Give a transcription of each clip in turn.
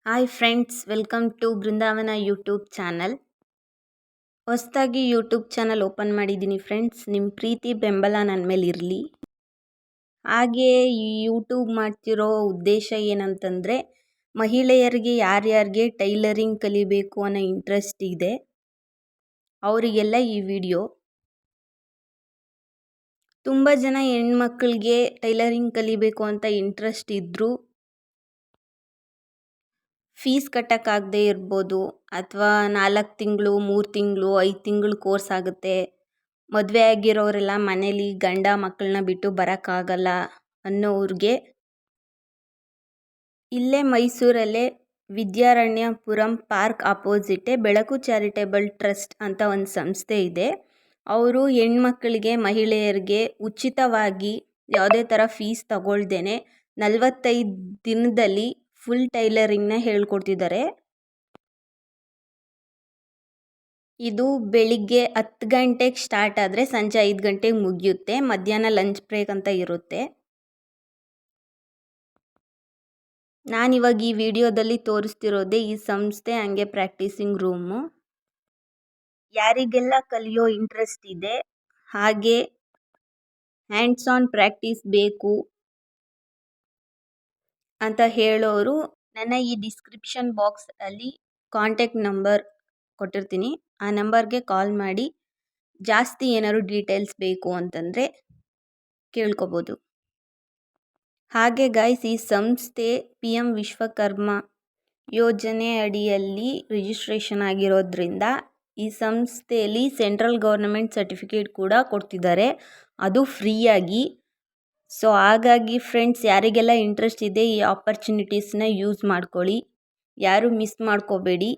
Hi friends, welcome to Brindavan YouTube channel. ಹೊಸದಾಗಿ YouTube channel open ಮಾಡಿದ್ದೀನಿ friends. ನಿಮ್ಮ ಪ್ರೀತಿ ಬೆಂಬಲ ನನ್ನ ಮೇಲೆ ಇರಲಿ. ಹಾಗೆ ಈ ಯೂಟ್ಯೂಬ್ ಮಾಡ್ತಿರೋ ಉದ್ದೇಶ ಏನಂತಂದರೆ, ಮಹಿಳೆಯರಿಗೆ ಯಾರ್ಯಾರಿಗೆ ಟೈಲರಿಂಗ್ ಕಲಿಬೇಕು ಅನ್ನೋ ಇಂಟ್ರೆಸ್ಟ್ ಇದೆ ಅವರಿಗೆಲ್ಲ ಈ ವಿಡಿಯೋ. ತುಂಬ ಜನ ಹೆಣ್ಮಕ್ಳಿಗೆ ಟೈಲರಿಂಗ್ ಕಲಿಬೇಕು ಅಂತ ಇಂಟ್ರೆಸ್ಟ್ ಇದ್ದರೂ ಫೀಸ್ ಕಟ್ಟೋಕ್ಕಾಗದೇ ಇರ್ಬೋದು, ಅಥವಾ 4 ತಿಂಗಳು 3 ತಿಂಗಳು 5 ತಿಂಗಳು ಕೋರ್ಸ್ ಆಗುತ್ತೆ. ಮದುವೆ ಆಗಿರೋರೆಲ್ಲ ಮನೇಲಿ ಗಂಡ ಮಕ್ಕಳನ್ನ ಬಿಟ್ಟು ಬರೋಕ್ಕಾಗಲ್ಲ ಅನ್ನೋವ್ರಿಗೆ ಇಲ್ಲೇ ಮೈಸೂರಲ್ಲೇ ವಿದ್ಯಾರಣ್ಯಪುರಂ ಪಾರ್ಕ್ ಆಪೋಸಿಟೇ ಬೆಳಕು ಚಾರಿಟೇಬಲ್ ಟ್ರಸ್ಟ್ ಅಂತ ಒಂದು ಸಂಸ್ಥೆ ಇದೆ. ಅವರು ಹೆಣ್ಮಕ್ಳಿಗೆ ಮಹಿಳೆಯರಿಗೆ ಉಚಿತವಾಗಿ ಯಾವುದೇ ಥರ ಫೀಸ್ ತಗೊಳ್ದೇನೆ 45 ದಿನದಲ್ಲಿ ಫುಲ್ ಟೈಲರಿಂಗ್ನ ಹೇಳ್ಕೊಡ್ತಿದ್ದಾರೆ. ಇದು ಬೆಳಿಗ್ಗೆ 10 ಗಂಟೆಗೆ ಸ್ಟಾರ್ಟ್ ಆದರೆ ಸಂಜೆ 5 ಗಂಟೆಗೆ ಮುಗಿಯುತ್ತೆ. ಮಧ್ಯಾಹ್ನ ಲಂಚ್ ಬ್ರೇಕ್ ಅಂತ ಇರುತ್ತೆ. ನಾನಿವಾಗ ಈ ವಿಡಿಯೋದಲ್ಲಿ ತೋರಿಸ್ತಿರೋದೇ ಈ ಸಂಸ್ಥೆ ಹಂಗೆ ಪ್ರಾಕ್ಟೀಸಿಂಗ್ ರೂಮು. ಯಾರಿಗೆಲ್ಲ ಕಲಿಯೋ ಇಂಟ್ರೆಸ್ಟ್ ಇದೆ ಹಾಗೆ ಹ್ಯಾಂಡ್ಸ್ ಆನ್ ಪ್ರಾಕ್ಟೀಸ್ ಬೇಕು ಅಂತ ಹೇಳೋರು ನನ್ನ ಈ ಡಿಸ್ಕ್ರಿಪ್ಷನ್ ಬಾಕ್ಸಲ್ಲಿ ಕಾಂಟ್ಯಾಕ್ಟ್ ನಂಬರ್ ಕೊಟ್ಟಿರ್ತೀನಿ. ಆ ನಂಬರ್ಗೆ ಕಾಲ್ ಮಾಡಿ ಜಾಸ್ತಿ ಏನಾದ್ರು ಡೀಟೇಲ್ಸ್ ಬೇಕು ಅಂತಂದರೆ ಕೇಳ್ಕೊಬೋದು. ಹಾಗೆ ಗೈಸ್, ಈ ಸಂಸ್ಥೆ PM ವಿಶ್ವಕರ್ಮ ಯೋಜನೆ ಅಡಿಯಲ್ಲಿ ರಿಜಿಸ್ಟ್ರೇಷನ್ ಆಗಿರೋದ್ರಿಂದ ಈ ಸಂಸ್ಥೆಯಲ್ಲಿ ಸೆಂಟ್ರಲ್ ಗೌರ್ನಮೆಂಟ್ ಸರ್ಟಿಫಿಕೇಟ್ ಕೂಡ ಕೊಡ್ತಿದ್ದಾರೆ, ಅದು ಫ್ರೀಯಾಗಿ. ಸೊ ಹಾಗಾಗಿ ಫ್ರೆಂಡ್ಸ್, ಯಾರಿಗೆಲ್ಲ ಇಂಟ್ರೆಸ್ಟ್ ಇದೆ ಈ ಆಪರ್ಚುನಿಟೀಸ್ನ ಯೂಸ್ ಮಾಡ್ಕೊಳ್ಳಿ, ಯಾರು ಮಿಸ್ ಮಾಡ್ಕೋಬೇಡಿ.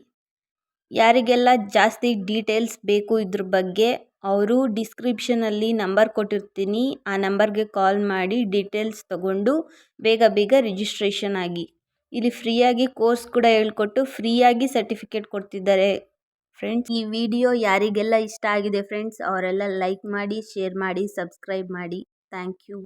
ಯಾರಿಗೆಲ್ಲ ಜಾಸ್ತಿ ಡೀಟೇಲ್ಸ್ ಬೇಕು ಇದ್ರ ಬಗ್ಗೆ, ಅವರು ಡಿಸ್ಕ್ರಿಪ್ಷನಲ್ಲಿ ನಂಬರ್ ಕೊಟ್ಟಿರ್ತೀನಿ, ಆ ನಂಬರ್ಗೆ ಕಾಲ್ ಮಾಡಿ ಡೀಟೇಲ್ಸ್ ತಗೊಂಡು ಬೇಗ ಬೇಗ ರಿಜಿಸ್ಟ್ರೇಷನ್ ಆಗಿ. ಇಲ್ಲಿ ಫ್ರೀಯಾಗಿ ಕೋರ್ಸ್ ಕೂಡ ಹೇಳ್ಕೊಟ್ಟು ಫ್ರೀಯಾಗಿ ಸರ್ಟಿಫಿಕೇಟ್ ಕೊಡ್ತಿದ್ದಾರೆ ಫ್ರೆಂಡ್ಸ್. ಈ ವಿಡಿಯೋ ಯಾರಿಗೆಲ್ಲ ಇಷ್ಟ ಆಗಿದೆ ಫ್ರೆಂಡ್ಸ್ ಅವರೆಲ್ಲ ಲೈಕ್ ಮಾಡಿ, ಶೇರ್ ಮಾಡಿ, ಸಬ್ಸ್ಕ್ರೈಬ್ ಮಾಡಿ. Thank you.